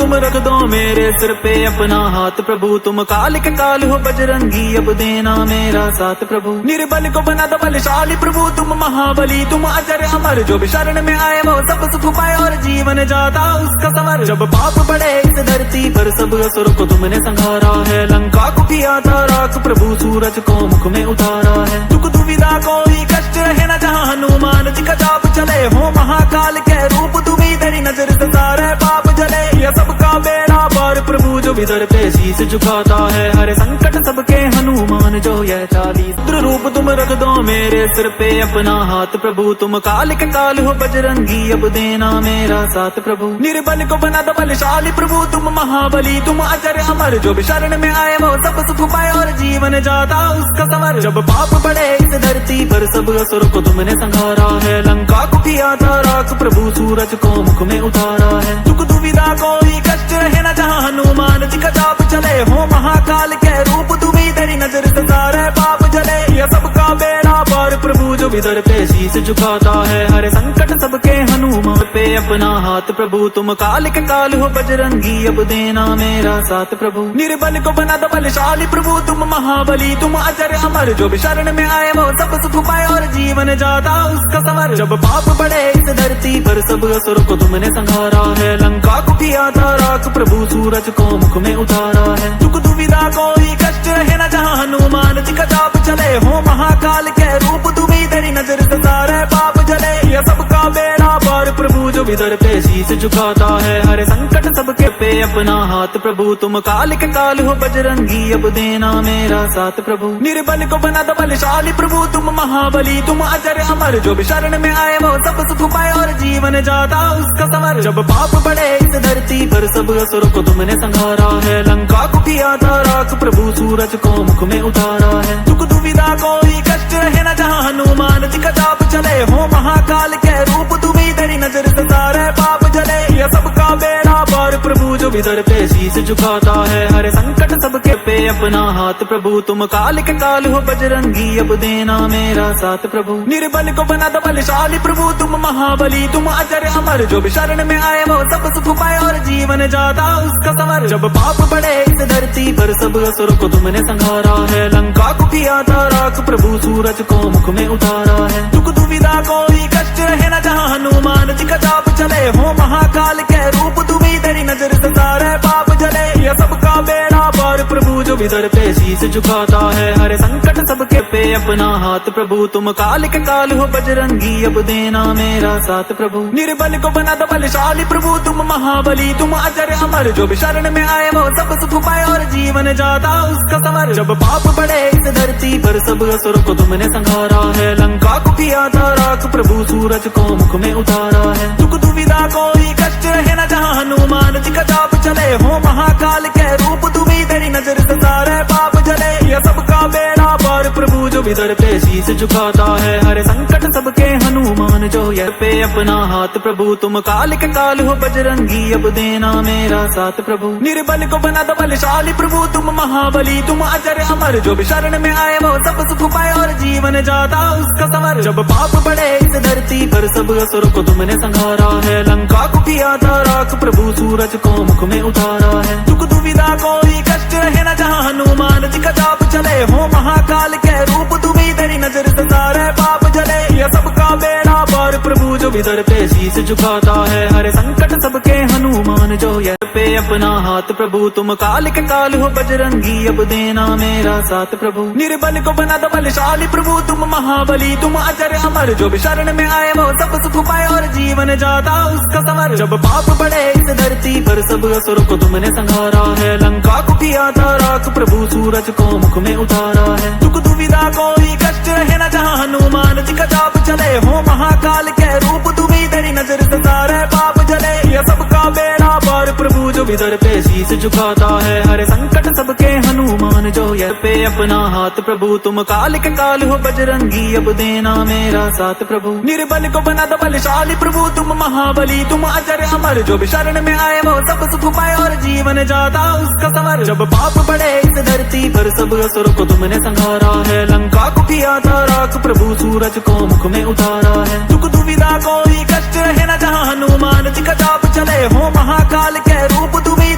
तुम रख दो मेरे सिर पे अपना हाथ प्रभु, तुम काल के काल हो बजरंगी, अब देना मेरा साथ प्रभु। निर्बल को बना दो बलशाली प्रभु, तुम महाबली, तुम अजर अमर, जो भी शरण में आए वो सब सुख पाए और जीवन जाता उसका समर। जब पाप बढ़े इस धरती पर सब असुर को तुमने संहारा है, लंका को किया था राख प्रभु, सूरज को मुख में उतारा है। दुख दुविधा कोई कष्ट रहे न जहाँ हनुमान जी का जाप चले, हो महाकाल के रूप तुम्ही, तेरी नजर से सारे पाप जले। यह सबका बेड़ा पार प्रभु, जो भी दर पे शीश झुकाता है, हर संकट सबके हनुमान जो यह 40 रूप तुम रख दो मेरे सिर पे अपना हाथ प्रभु, तुम काल के काल हो बजरंगी, अब देना मेरा साथ प्रभु। निर्बल को बना दो बलशाली प्रभु, तुम महाबली, तुम अजर अमर, जो भी शरण में आए वो सब सुख पाए और जीवन जाता उसका समर। जब पाप बढ़े इस धरती पर सब असुर को तुमने संहारा है, लंका को किया था राख प्रभु, सूरज को मुख में उतारा है। दुख दुविधा कोई कष्ट रहे न जहाँ हनुमान जी का जाप चले, हो महाकाल के रूप तुम्ही, तेरी नजर से सारे पाप जले। यह सबका बेड़ा पार प्रभु, जो भी दर पे शीश झुकाता है, हर संकट सबके हनुमान पे अपना हाथ प्रभु, तुम काल के काल हो बजरंगी, अब देना मेरा साथ प्रभु। निर्बल को बना दो बलशाली प्रभु, तुम महाबली, तुम अजर अमर, जो भी शरण में आए वो सब सुख पाए और जीवन जाता उसका समर। जब पाप बढ़े इस धरती पर सब असुर को तुमने संहारा है, लंका को किया था राख प्रभु, सूरज को मुख में उतारा है। दुख दुविधा कोई कष्ट रहे न जहाँ हनुमान जी का जाप चले, हो महाकाल के रूप तुम्ही, तेरी नजर से सारे पाप जले। यह सबका बेड़ा पार प्रभु, जो भी दर पे शीश झुकाता है, हर संकट सबके पे अपना हाथ प्रभु, तुम काल के काल हो बजरंगी, अब देना मेरा साथ प्रभु। निर्बल को बना दो बलशाली प्रभु, तुम महाबली, तुम अजर अमर, जो भी शरण में आए वो सब सुख पाए और जीवन जाता उसका समर। जब पाप बढ़े इस धरती पर सब असुर को तुमने संहारा है, लंका को किया था राख प्रभु, सूरज को मुख में उतारा है। दुख दुविधा कोई कष्ट रहे न जहाँ हनुमान जी का जाप चले, हो महाकाल के रूप तुम्ही, तेरी नजर से सारे पाप जले। यह सबका बेड़ा पार प्रभु, जो भी दर पे शीश झुकाता है, हर संकट सबके पे अपना हाथ प्रभु, तुम काल के काल हो बजरंगी, अब देना मेरा साथ प्रभु। निर्बल को बना दो बलशाली प्रभु, तुम महाबली, तुम अजर अमर, जो भी शरण में आए वो सब सुख पाए और जीवन जाता उसका समर। जब पाप बढ़े इस धरती पर सब असुर को तुमने संहारा है, लंका को किया था राख प्रभु, सूरज को मुख में उतारा है। दुख दुविधा कोई कष्ट रहे न जहाँ हनुमान जी का जाप चले, हो महाकाल के रूप तुम्ही, तेरी नजर से सारे पाप जले। यह सबका बेड़ा पार प्रभु, जो भी दर पे शीश झुकाता है, हर संकट सबके पे अपना हाथ प्रभु, तुम काल के काल हो बजरंगी, अब देना मेरा साथ प्रभु। निर्बल को बना दो बलशाली प्रभु, तुम महाबली, तुम अजर अमर, जो भी शरण में आए वो सब सुख पाए और जीवन जाता उसका समर। जब पाप बढ़े इस धरती पर सब असुर को तुमने संहारा है, लंका को किया था राख प्रभु, सूरज को मुख में उतारा है। दुख दुविधा कोई कष्ट रहे न जहाँ हनुमान जी का जाप चले, हो महाकाल के रूप तुम्ही, तेरी नजर से सारे पाप जले। यह सबका बेड़ा पार प्रभु, जो भी दर पे शीश झुकाता है, हर संकट सबके हनुमान जो यह पे अपना हाथ प्रभु, तुम काल के काल हो बजरंगी, अब देना मेरा साथ प्रभु। निर्बल को बना दो बलशाली प्रभु, तुम महाबली, तुम अजर अमर, जो भी शरण में आए वो सब सुख पाए और जीवन जाता उसका समर। जब पाप बढ़े इस धरती पर सब असुर को तुमने संहारा है, लंका को किया था राख प्रभु, सूरज को मुख में उतारा है। दुख दुविधा कोई कष्ट रहे न जहाँ हनुमान जी का जाप चले, हो महाकाल के रूप तुम्ही, तेरी नजर से सारे पाप जले। यह सबका बेड़ा पार प्रभु, जो भी दर पे शीश झुकाता है, हर संकट सबके हनुमान जो यह पे अपना हाथ प्रभु, तुम काल के काल हो बजरंगी, अब देना मेरा साथ प्रभु। निर्बल को बना दो बलशाली प्रभु, तुम महाबली, तुम अजर अमर, जो भी शरण में आए वो सब सुख पाए और जीवन जाता उसका समर। जब पाप बढ़े इस धरती पर सब असुर को तुमने संहारा है, लंका को किया था राख प्रभु, सूरज को मुख में उतारा है। दुख दुविधा कोई कष्ट रहे न जहाँ हनुमान जी का जाप चले, हो महाकाल के रूप तुम्ही, तेरी नजर से सारे पाप जले। यह सबका बेड़ा पार प्रभु, जो भी दर पे शीश झुकाता है, हर संकट सबके हनुमान जो यह पे अपना हाथ प्रभु, तुम काल के काल हो बजरंगी, अब देना मेरा साथ प्रभु। निर्बल को बना दो बलशाली प्रभु, तुम महाबली, तुम अजर अमर, जो भी शरण में आए वो सब सुख पाए और जीवन जाता उसका समर। जब पाप बढ़े इस धरती पर सब असुर को तुमने संहारा है, लंका को किया था राख प्रभु, सूरज को मुख में उतारा है। दुख दुविधा कोई कष्ट रहे न जहाँ हनुमान जी का जाप चले, हो महाकाल के रूप तुम्ही,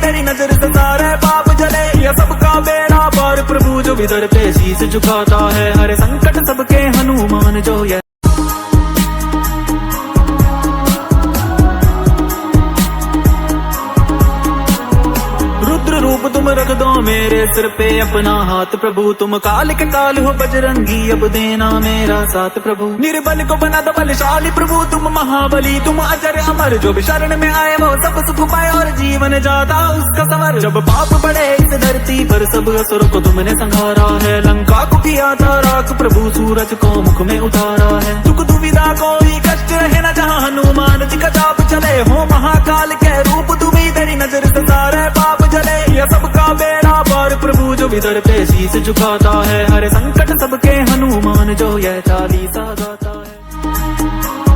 भी दर पे शीस झुकाता है, हर संकट सबके हनुमान जो ये। रुद्र रूप तुम रख दो मेरे सिर पे अपना हाथ प्रभु, तुम काल के काल हो बजरंगी, अब देना मेरा साथ प्रभु। निर्बल को बना दो बलशाली प्रभु, तुम महाबली, तुम अजर अमर, जो भी शरण में आए वो सब सुख पाए और जीवन जाता उसका संवर। जब पाप बढ़े इस धरती पर सब असुर को तुमने संहारा है, लंका को किया था राख प्रभु, सूरज को मुख में उतारा है। दुख दुविधा कोई कष्ट रहे न जहाँ हनुमान जी का जाप चले, हो महाकाल के रूप तुम्ही, तेरी नजर से सारे पाप जले। यह सबका बेड़ा पार प्रभु, जो भी दर पे शीस झुकाता है, हर संकट सबके हनुमान जो यह चालीसा गाता है।